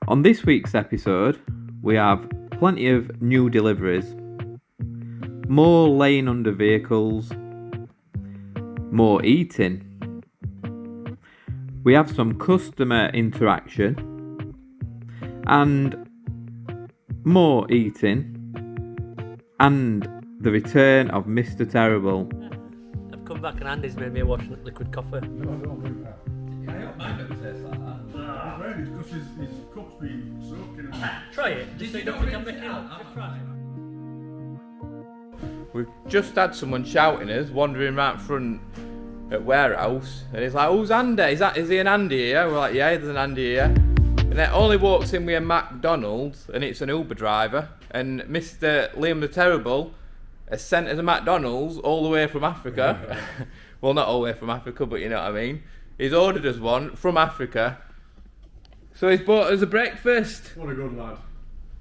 On this week's episode, we have plenty of new deliveries, more laying under vehicles, more eating, we have some customer interaction, and more eating, and the return of Mr. Terrible. I've come back and Andy's made me a washing up liquid coffee. No, I don't drink that. I don't mind if it tastes like that. It's raining because his cup's been soaking in. Try it. Just so you don't think I'm making it up. Just try it. We've just had someone shouting us, wandering right front at warehouse, and he's like, "Who's Andy? Is he an Andy here?" We're like, "Yeah, there's an Andy here." And then only walks in with a McDonald's, and it's an Uber driver, and Mr. Liam the Terrible has sent us a McDonald's all the way from Africa. Well, not all the way from Africa, but you know what I mean. He's ordered us one from Africa, so he's bought us a breakfast. What a good lad.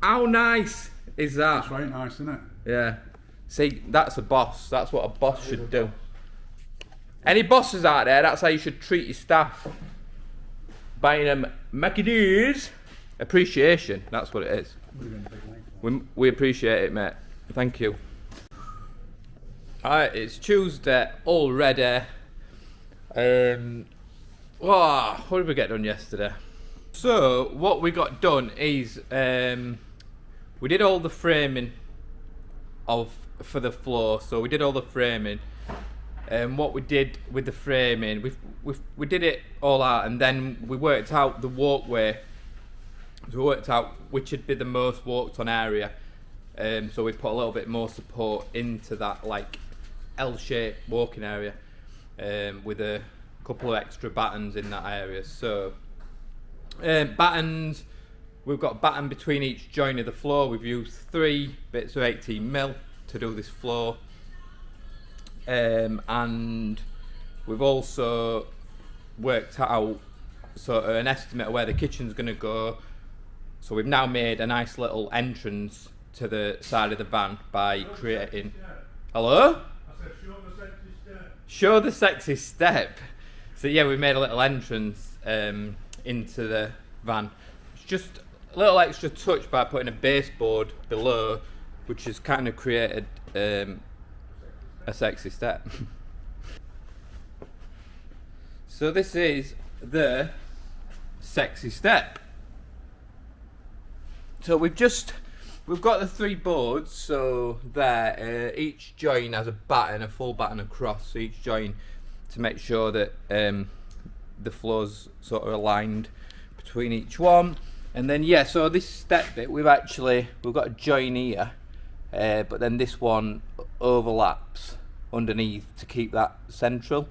How nice is that? That's right nice, isn't it? Yeah. See, that's a boss. That's what a boss should do. Any bosses out there, that's how you should treat your staff. Buying them Mackie D's. Appreciation, that's what it is. We appreciate it, mate. Thank you. Alright, it's Tuesday already. What did we get done yesterday? So, what we got done is we did all the framing for the floor. So we did all the framing. What we did with the framing, we did it all out, and then we worked out the walkway. So we worked out which would be the most walked on area. So we put a little bit more support into that like L-shaped walking area, with a couple of extra battens in that area. So battens, we've got a batten between each joint of the floor. We've used 3 bits of 18mm to do this floor. And we've also worked out sort of an estimate of where the kitchen's going to go. So we've now made a nice little entrance to the side of the van by creating... Hello? I said, show the sexy step. Show the sexy step. So yeah, we made a little entrance into the van. It's just a little extra touch by putting a baseboard below, which has kind of created a sexy step. So this is the sexy step. So we've got the 3 boards. So there, each join has a batten, a full batten across each join, to make sure that the floor's sort of aligned between each one. And then yeah, so this step bit, we've got a join here, but then this one overlaps underneath to keep that central.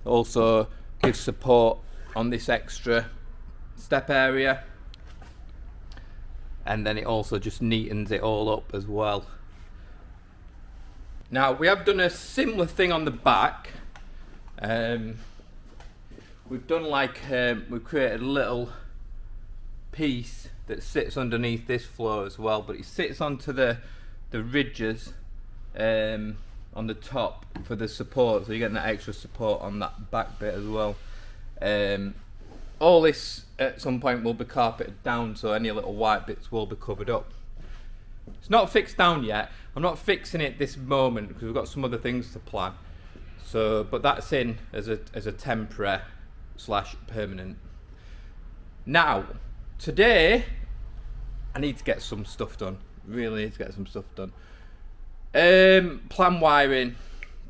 Also gives support on this extra step area, and then it also just neatens it all up as well. Now we have done a similar thing on the back. We've done like we've created a little piece that sits underneath this floor as well, but it sits onto the ridges on the top for the support, so you're getting that extra support on that back bit as well. All this at some point will be carpeted down, so any little white bits will be covered up. It's not fixed down yet. I'm not fixing it this moment because we've got some other things to plan. So, but that's in as a temporary / permanent. Now, today I need to get some stuff done. Really need to get some stuff done. Plan wiring.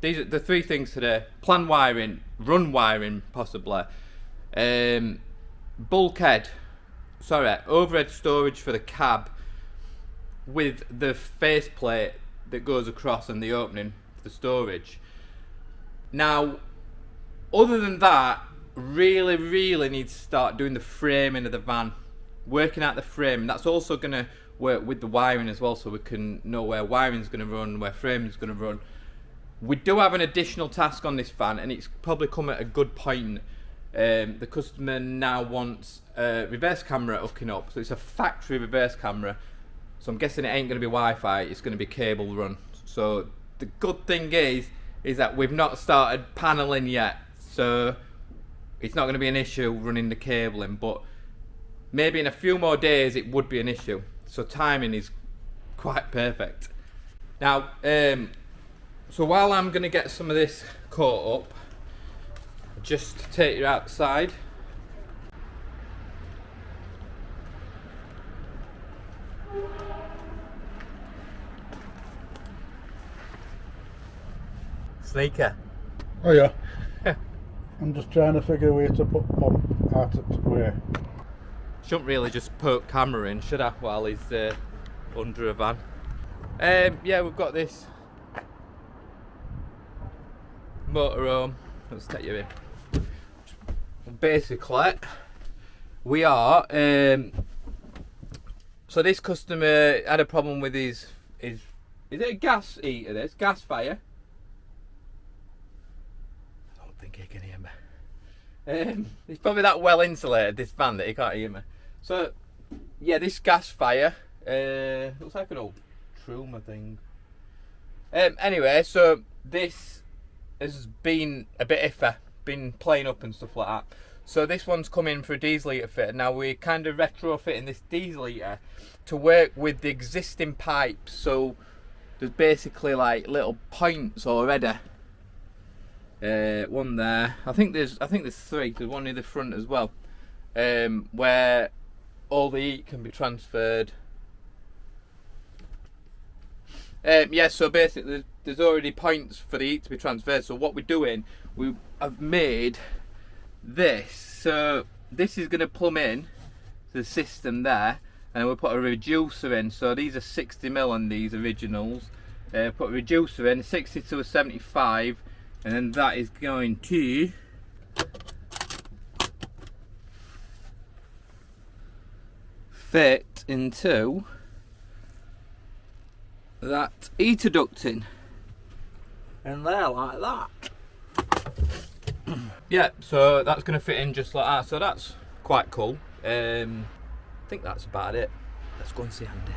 These are the 3 things today. Plan wiring, run wiring possibly. Bulkhead, overhead storage for the cab with the faceplate that goes across and the opening for the storage. Now, other than that, really need to start doing the framing of the van, working out the frame. That's also going to work with the wiring as well, so we can know where wiring's going to run, where framing's going to run. We do have an additional task on this van, and it's probably come at a good point. The customer now wants a reverse camera hooking up, so it's a factory reverse camera. So I'm guessing it ain't going to be Wi-Fi, it's going to be cable run. So the good thing is that we've not started paneling yet, so it's not going to be an issue running the cabling. But maybe in a few more days it would be an issue. So timing is quite perfect. Now, so while I'm going to get some of this caught up, just take you outside. Sneaker. Oh yeah. I'm just trying to figure a way to put pump out of the way. Shouldn't really just poke camera in, should I, while he's under a van. Yeah, we've got this motorhome. Let's take you in. Basically, we are. So this customer had a problem with his. Is it a gas heater? This gas fire. I don't think he can hear me. He's probably that well insulated, this van, that he can't hear me. So, yeah, this gas fire looks like an old Truma thing. Anyway, so this has been a bit iffy, been playing up and stuff like that. So this one's come in for a diesel heater fit. Now we're kind of retrofitting this diesel heater to work with the existing pipes. So there's basically like little points already. One there. I think there's three. There's one near the front as well, where all the heat can be transferred. Yeah, so basically there's already points for the heat to be transferred. So what we're doing, we have made this. So this is going to plumb in the system there, and we'll put a reducer in. So these are 60mm on these originals. Put a reducer in, 60 to a 75. And then that is going to fit into that heater ducting. And there, like that. Yeah, so that's going to fit in just like that. So that's quite cool. I think that's about it. Let's go and see Andy.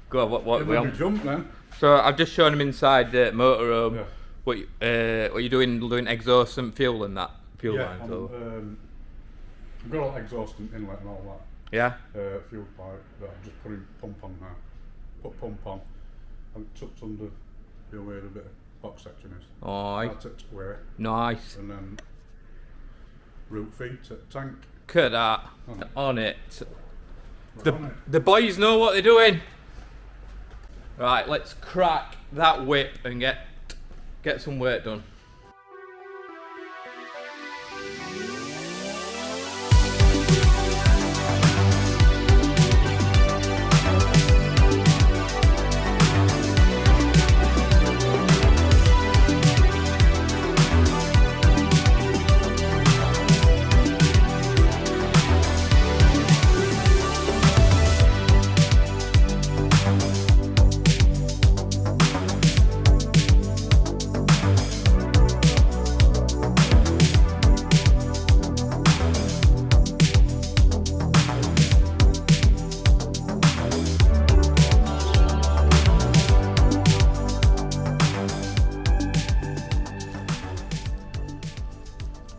Go on, what we on? Jump then. So I've just shown him inside the motorhome. Yeah. What you doing exhaust and fuel and that fuel Yeah, line. So. I've got all exhaust and inlet and all that. Yeah. Fuel pipe that I'm just putting pump on now. Put pump on, and it tucks under where the bit of box section is. Oh, That's it away. nice. And then root feet at tank. Look at that. On it. We're on it. The boys know what they're doing. Right, let's crack that whip and get some work done.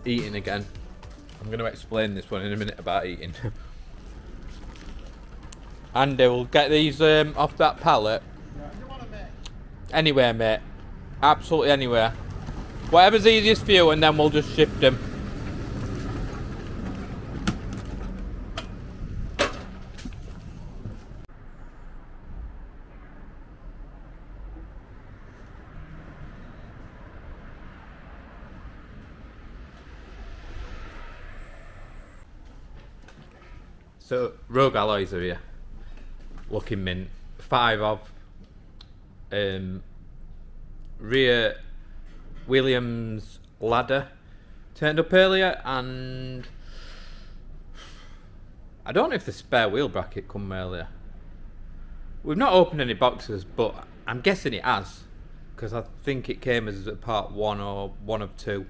Eating again. I'm going to explain this one in a minute about eating. Andy, we'll get these off that pallet. Anywhere, mate. Absolutely anywhere. Whatever's easiest for you, and then we'll just shift them. So, Rogue alloys are here. Looking mint. 5 of. Rear Williams ladder turned up earlier, and I don't know if the spare wheel bracket come earlier. We've not opened any boxes, but I'm guessing it has, because I think it came as a part 1 or 1 of 2.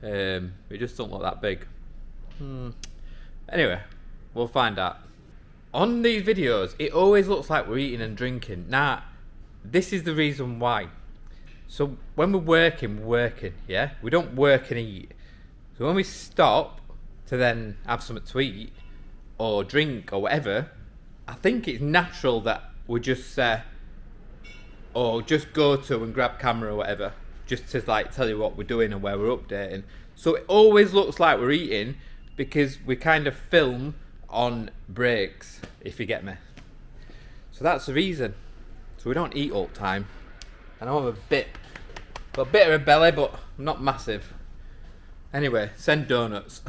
It just don't look that big. Anyway, we'll find out. On these videos, it always looks like we're eating and drinking. Now, this is the reason why. So when we're working, yeah? We don't work and eat. So when we stop to then have something to eat or drink or whatever, I think it's natural that we just say, or just go to and grab camera or whatever, just to like tell you what we're doing and where we're updating. So it always looks like we're eating because we kind of film on breaks, if you get me. So that's the reason. So we don't eat all the time. And I'm got a bit of a belly, but not massive. Anyway, send donuts.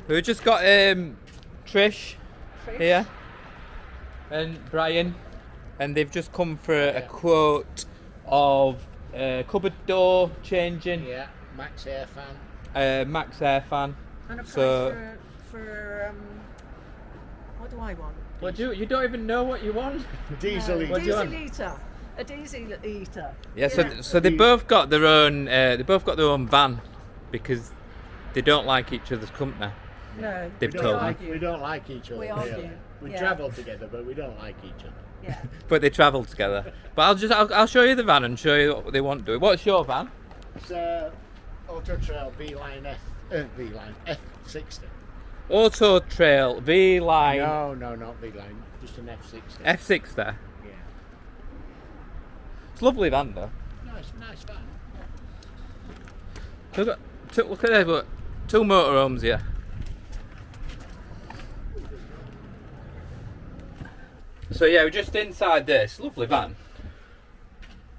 We've just got Trish here and Brian, and they've just come for a quote of cupboard door changing. Yeah, Max Air fan. Max Air fan. And a price So for what do I want? what you don't even know what you want? Diesel What do you Diesel want? eater. A diesel eater. Yeah, so they both got their own van because they don't like each other's company. No, They've we told me. argue. We don't like each other. We argue. really. We Yeah. travel together, but we don't like each other. Yeah. But they travel together. But I'll show you the van and show you what they want to do. What's your van? It's Auto Trail V-Line F60. Auto Trail V Line No, not V-Line, just an F60. F6 there. Yeah. It's a lovely van though. Nice van. Look at that, two motorhomes here. So yeah, we're just inside this lovely van.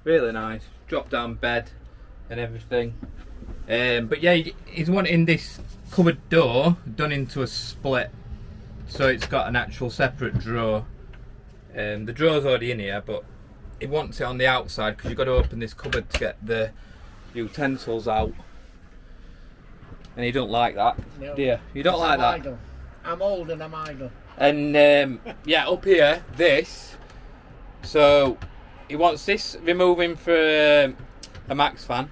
Really nice, drop down bed and everything. But yeah, he's wanting this cupboard door done into a split, so it's got an actual separate drawer. The drawer's already in here, but he wants it on the outside because you've got to open this cupboard to get the utensils out. And he don't like that, No. do you? You don't like I'm that? idle. I'm old and I'm idle. And yeah, up here, this. So he wants this removing for a Max fan,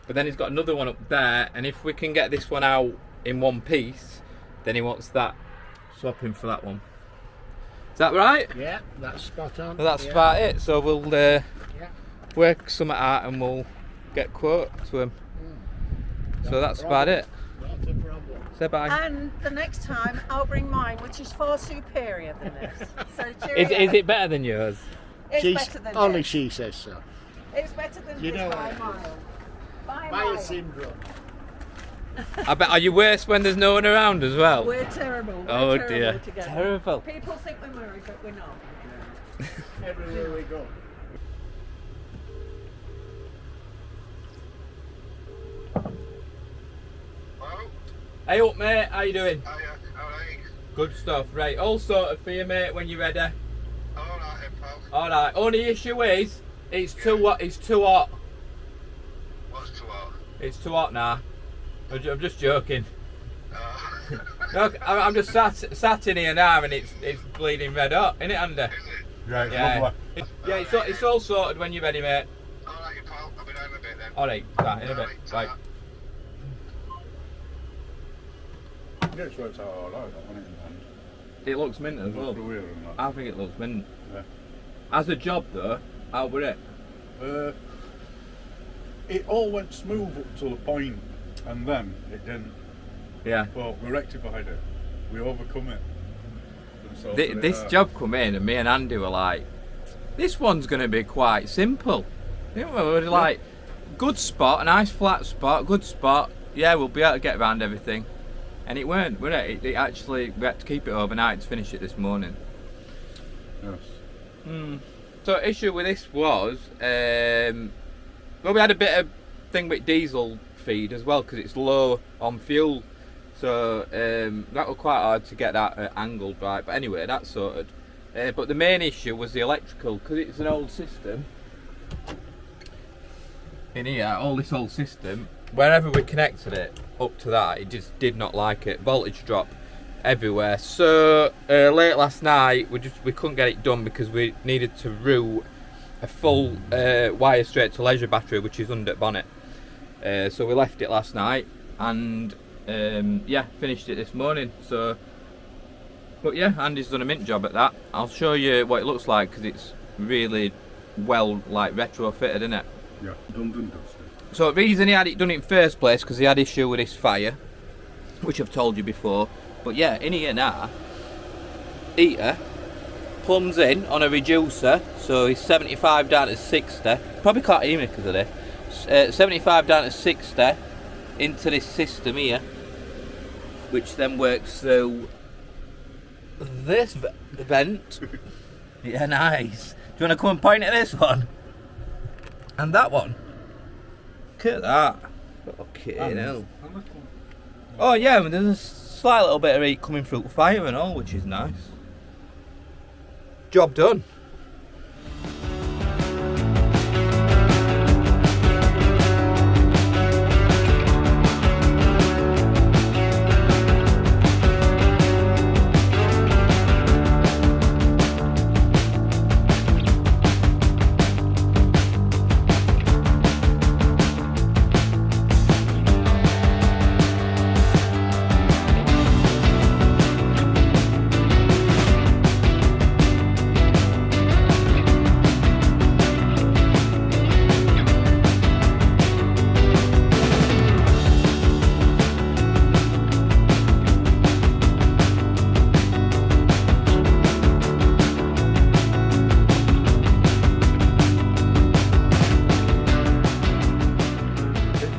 but then he's got another one up there. And if we can get this one out in one piece, then he wants that swapping for that one. Is that right? Yeah, that's spot on. Well, that's yeah. about it. So we'll Yeah. work something out and we'll get quote to him. So that's about it. Not a problem. Say bye. And the next time I'll bring mine, which is far superior than this. So Is cheerio. it better than yours? It's better than Only this. she says so. It's better than You this know by a what? mile. By a Maya mile. syndrome. I bet. Are you worse when there's no one around as well? We're terrible. We're Oh terrible dear. together. Terrible. People think we're married, but we're not. Everywhere we go. Hey up mate, how you doing? Hiya, alright. Good stuff, right. All sorted for you mate when you're ready. Alright, pal. Alright, only issue is, it's too hot. What's too hot? It's too hot now. I'm just joking. Uh, Look, I'm just sat in here now and it's bleeding red hot, innit Andy? is it? Yeah, it's Yeah. lovely. Yeah, it's all sorted when you're ready mate. Alright, pal. I'll be down in a bit then. Alright, right, in a bit. Alright, Right. ta-ra. Yeah, it's worked out alright, that one in the end. It looks mint as well. Through here and that. I think it looks mint. Yeah. As a job though, how were it? It all went smooth up to the point, and then it didn't. Yeah. But we rectified it. We overcome it. And sorted it This out. job come in and me and Andy were like, this one's going to be quite simple. You know, we were like, good spot, a nice flat spot, good spot. Yeah, we'll be able to get around everything. And it weren't, were it? It actually, we had to keep it overnight to finish it this morning. Yes. So issue with this was, well, we had a bit of thing with diesel feed as well because it's low on fuel. So that was quite hard to get that angled right. But anyway, that's sorted. But the main issue was the electrical because it's an old system. In here, all this old system, wherever we connected it up to that, it just did not like it. Voltage drop everywhere. So late last night, we couldn't get it done because we needed to route a full wire straight to leisure battery, which is under the bonnet. So we left it last night and yeah, finished it this morning. So, but yeah, Andy's done a mint job at that. I'll show you what it looks like because it's really well like retrofitted, isn't it? Yeah, done and dusted. So the reason he had it done in first place because he had issue with his fire, which I've told you before. But yeah, in here now, heater plumbs in on a reducer, so he's 75 down to 60. Probably can't hear me because of this. 75 down to 60 into this system here, which then works through this vent. Yeah, nice. Do you want to come and point at this one? And that one? Look at that. Okay, hell. Oh yeah, but there's a slight little bit of heat coming through the fire and all, which is nice. Job done.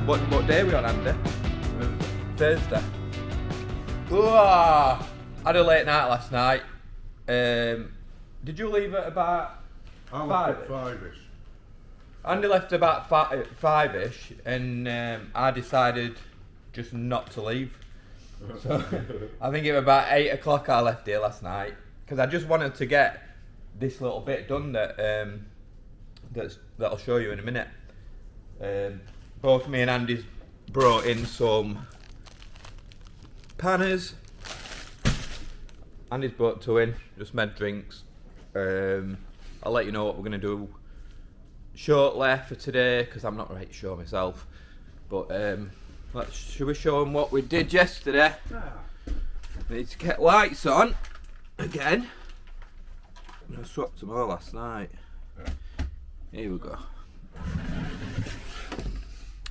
What day are we on, Andy? Thursday. I had a late night last night. Did you leave at about I left at 5ish. Andy left about 5ish, and I decided just not to leave. So I think it was about 8 o'clock I left here last night because I just wanted to get this little bit done that I'll show you in a minute. Both me and Andy's brought in some panners. Andy's brought 2 in, just made drinks. I'll let you know what we're going to do shortly for today because I'm not right sure myself. But should we show them what we did yesterday? Need to get lights on again. I swapped them all last night. Here we go.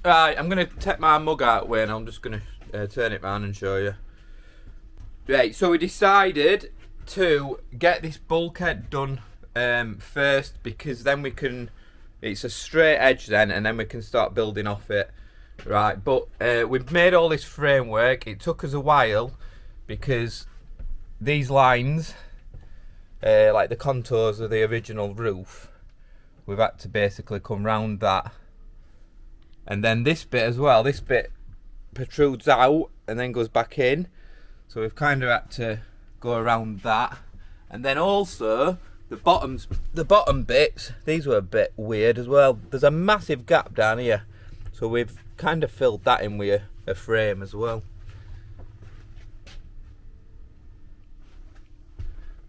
Right, I'm going to take my mug out of the way and I'm just going to turn it round and show you. Right, so we decided to get this bulkhead done first because then we can, it's a straight edge then and then we can start building off it. Right, but we've made all this framework. It took us a while because these lines, like the contours of the original roof, we've had to basically come round that. And then this bit as well, this bit protrudes out and then goes back in. So we've kind of had to go around that. And then also the bottom bits, these were a bit weird as well. There's a massive gap down here. So we've kind of filled that in with a frame as well.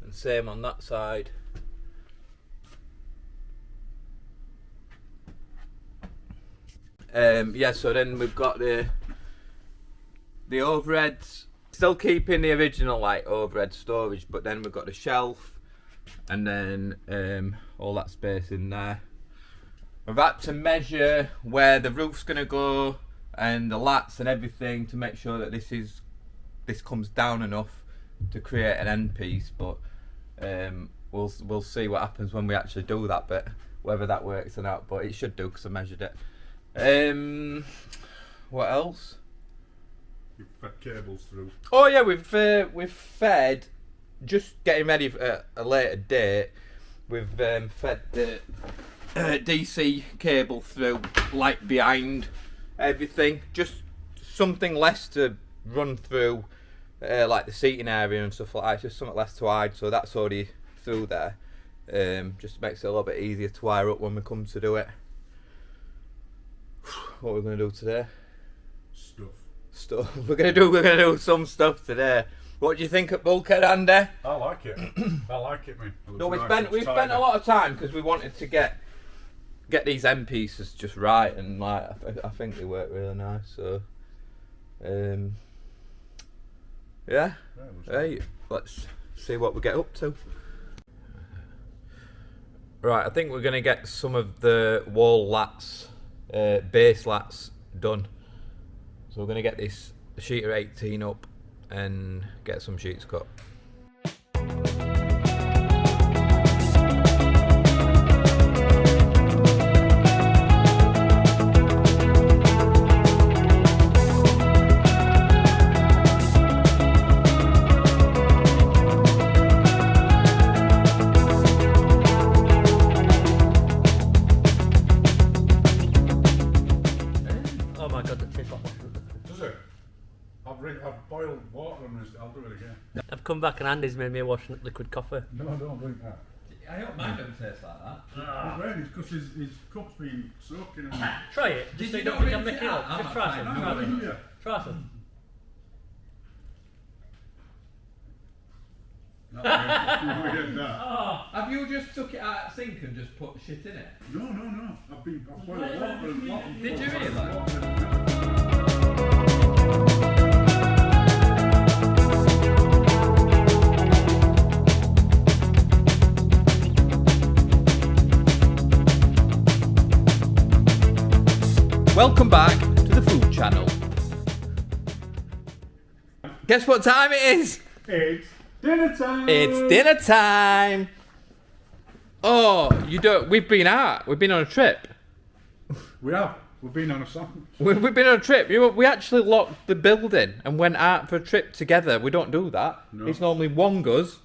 And same on that side. Yeah, so then we've got the overheads, still keeping the original like overhead storage, but then we've got the shelf and then all that space in there. We've had to measure where the roof's going to go and the lats and everything to make sure that this comes down enough to create an end piece, but we'll see what happens when we actually do that bit, whether that works or not, but it should do because I measured it. What else? You've fed cables through. Oh yeah, we've fed, just getting ready for a later date, we've fed the DC cable through, like behind everything, just something less to run through, like the seating area and stuff like that, just something less to hide, so that's already through there. Just makes it a little bit easier to wire up when we come to do it. What we're going to do today? Stuff. We're going to do some stuff today. What do you think of bulkhead, Andy? I like it. I like it, man. No, we spent a lot of time because we wanted to get these end pieces just right, and like I think they work really nice. So, yeah. Hey, let's see what we get up to. Right, I think we're going to get some of the wall lats, base lats done. So we're going to get this sheet of 18 up and get some sheets cut. Oh my god, that tastes like washing liquid. Does it? I've boiled water on this. I'll do it again. I've come back and Andy's made me a washing up liquid coffee. No, don't drink that. I don't mind them taste like that. It's raining because his cup's been soaking in. Try it. Just so you don't think I'm making it up. Just try some. Try some. Try some. Have you just took it out of the sink and just put shit in it? No. I've boiled water and water. Did you really? Welcome back to the food channel. Guess what time it is? It's dinner time. It's dinner time. Oh, you don't. We've been out. We've been on a trip. We have. We've been on a song. We've been on a trip. We actually locked the building and went out for a trip together. We don't do that. No. It's normally one goes,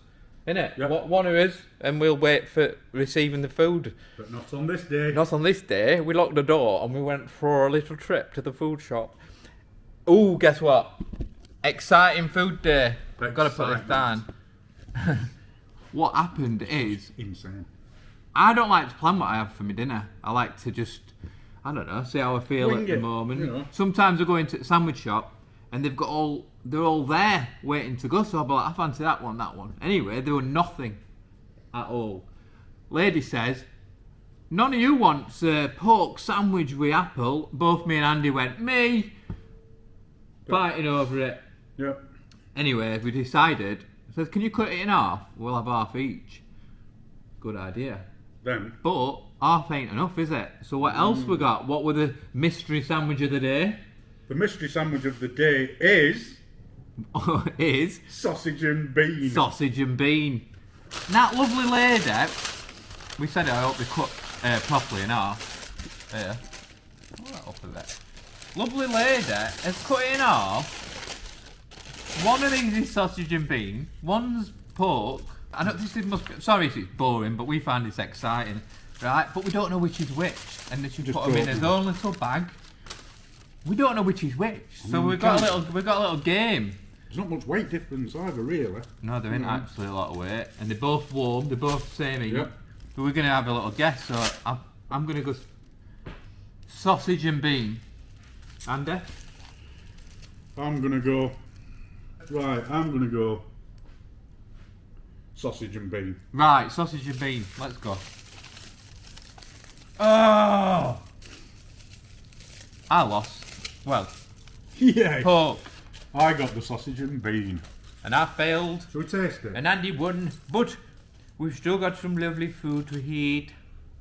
innit? Yep. One of us, and we'll wait for receiving the food. But not on this day. Not on this day. We locked the door and we went for a little trip to the food shop. Ooh, guess what? Exciting food day. I've got to put this down. What happened is, Insane. I don't like to plan what I have for my dinner. I like to just, I don't know, see how I feel Wing at the it, moment. you know. Sometimes I go into the sandwich shop and they're all there waiting to go. So I'll be like, I fancy that one. Anyway, there were nothing at all. Lady says, none of you wants a pork sandwich with apple. Both me and Andy went, me. Fighting over it. Yep. Anyway, we decided, says, can you cut it in half? We'll have half each. Good idea. Then But half ain't enough, is it? So what else we got? What were the mystery sandwich of the day? the mystery sandwich of the day is Is sausage and bean. sausage and bean. That lovely lady, we said I hope they cut properly in half. There. Pull that up a bit. Lovely lady has cut it in half. One of these is sausage and bean. One's pork. I know this must. Sorry if it's boring, but we find this exciting, right? But we don't know which is which, and they should put them in his own little bag. We don't know which is which, so we've got a little game. There's not much weight difference either, really. No, there ain't actually a lot of weight, and they're both warm. They're both the same heat. Yep. But we're gonna have a little guess. So I'm gonna go sausage and bean. Andy? I'm gonna go sausage and bean. Right, sausage and bean. Let's go. Oh! I lost. Well, Yeah. pork. I got the sausage and bean. And I failed. Shall we taste it? And Andy won. But we've still got some lovely food to eat.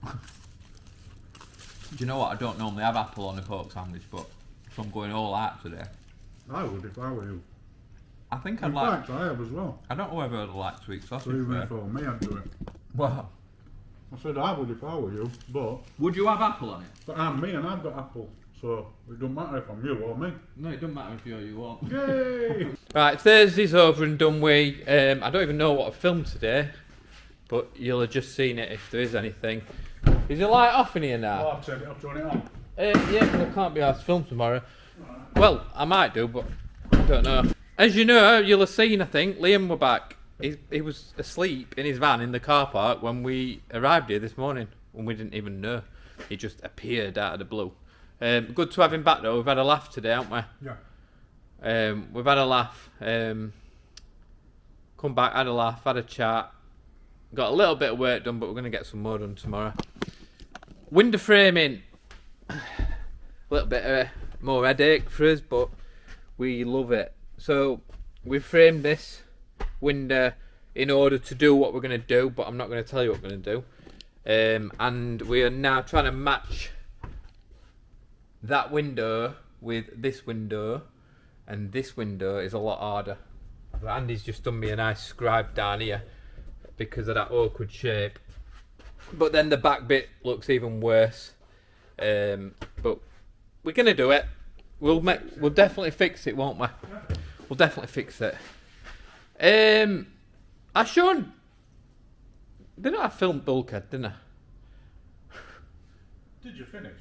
Do you know what? I don't normally have apple on a pork sandwich, but so I'm going all out today. I would if I were you. I think I'd In like. fact, I have as well. I don't know whether I'd like sweet So sausage. even there. if it were me, I'd do it. Well, I said I would if I were you, but would you have apple on it? I'm me and I've got apple, so it don't matter if I'm you or me. No, it doesn't matter if you're you want. Yay! Right, Thursday's over and done with. I don't even know what I filmed today, but you'll have just seen it if there is anything. Is the light off in here now? I'll turn it up, turn it on. Yeah, 'cause I can't be asked to film tomorrow. Well, I might do, but I don't know. As you know, you'll have seen, I think, Liam were back. He was asleep in his van in the car park when we arrived here this morning, when we didn't even know. He just appeared out of the blue. Good to have him back though. We've had a laugh today, haven't we? Yeah. We've had a laugh. Come back, had a laugh, had a chat. Got a little bit of work done, but we're going to get some more done tomorrow. Window framing. A little bit more headache for us, but we love it. So we've framed this window in order to do what we're going to do, but I'm not going to tell you what we're going to do. and we are now trying to match that window with this window, and this window is a lot harder. But Andy's just done me a nice scribe down here because of that awkward shape. But then the back bit looks even worse. But we're gonna do it. We'll definitely fix it, won't we? We'll definitely fix it. I shown. Didn't I film Bulkhead, didn't I? Did you finish?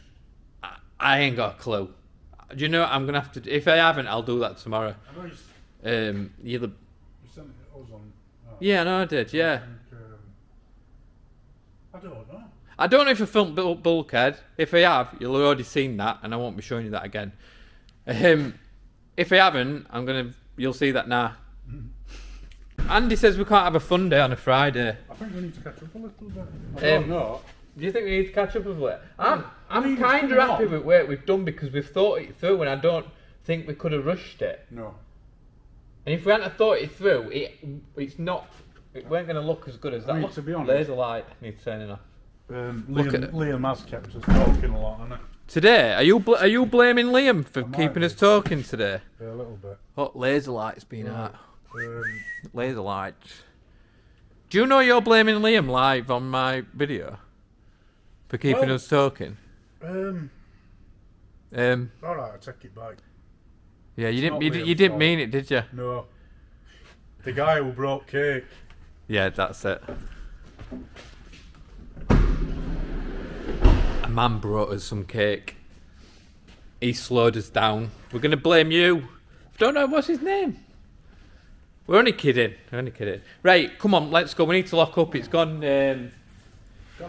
I ain't got a clue. Do you know what I'm gonna have to? If I haven't, I'll do that tomorrow. I know you You sent it to us on. yeah, no, I did. Yeah. I don't know. I don't know if I filmed Bulkhead. If I have, you'll have already seen that, and I won't be showing you that again. If I haven't, you'll see that now. Andy says we can't have a fun day on a Friday. I think we need to catch up a little bit. I don't know. Do you think we need to catch up with it? I'm mean, it's kind of coming happy on. with what we've done because we've thought it through, and I don't think we could have rushed it. No. And if we hadn't thought it through, it weren't going to look as good as that. I mean, Look, to be honest- laser light needs turning off. Liam has kept us talking a lot, hasn't Today, are you blaming Liam for might keeping be. us talking today? he? A little bit. What laser light's been out? Um, Laser lights. Do you know you're blaming Liam live on my video for keeping Well- us talking? Alright, I take it back. Yeah, you not didn't. You Liam's didn't fault. mean it, did you? No. The guy who brought cake. Yeah, that's it. A man brought us some cake. He slowed us down. We're gonna blame you. Don't know what's his name. We're only kidding. Right, come on, let's go. We need to lock up. It's gone. Gone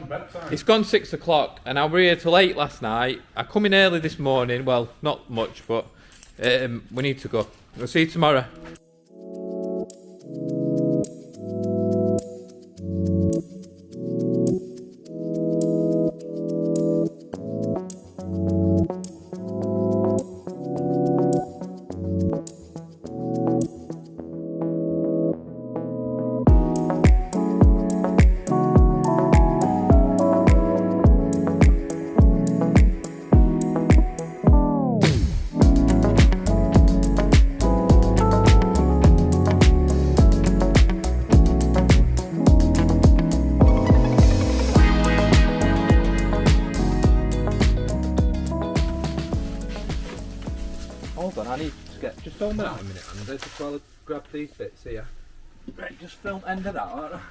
bedtime. It's gone 6 o'clock, and I were here till 8 last night. I come in early this morning. Well, not much, but we need to go. We'll see you tomorrow. Hold on, I need to get. Just film that a minute, and just while I grab these bits here. Right, just film end of that, alright?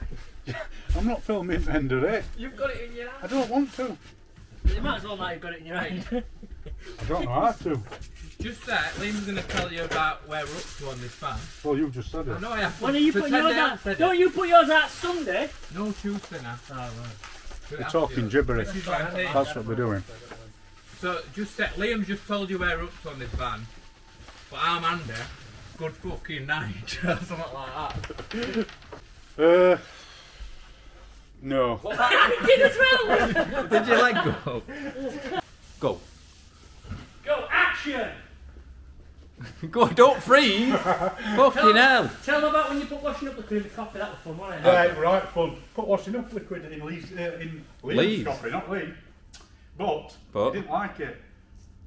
I'm not filming the end of it. You've got it in your hand. I don't want to. You might as well now you've got it in your hand. I don't know how to. Just that, Liam's going to tell you about where we're up to on this van. Well, you just said it. I know I have. When are you putting Pretend yours I out? haven't said Don't it. you put yours out Sunday? No Tuesday now. Oh, right. We're talking gibberish. This is what I'm saying. That's what we're doing. So, just say, Liam's just told you where we're up to on this van. But I'm Andy. Good fucking night. or something like that. No. I did as well! Did you let go? Go. Go, action! Go, don't freeze! Fucking hell! Tell them about when you put washing up the cream of coffee, that was fun, wasn't it? Right, fun. Put washing up liquid in Liam's Lee's. coffee, not Lee. But But? he didn't like it.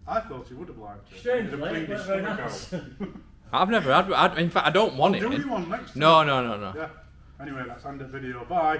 I thought he would have liked it. Strangely, He'd have cleaned it his wasn't very stomach nice. out. I've never had. In fact, I don't want it. Do you one next time? No. Yeah. Anyway, that's end of video. Bye.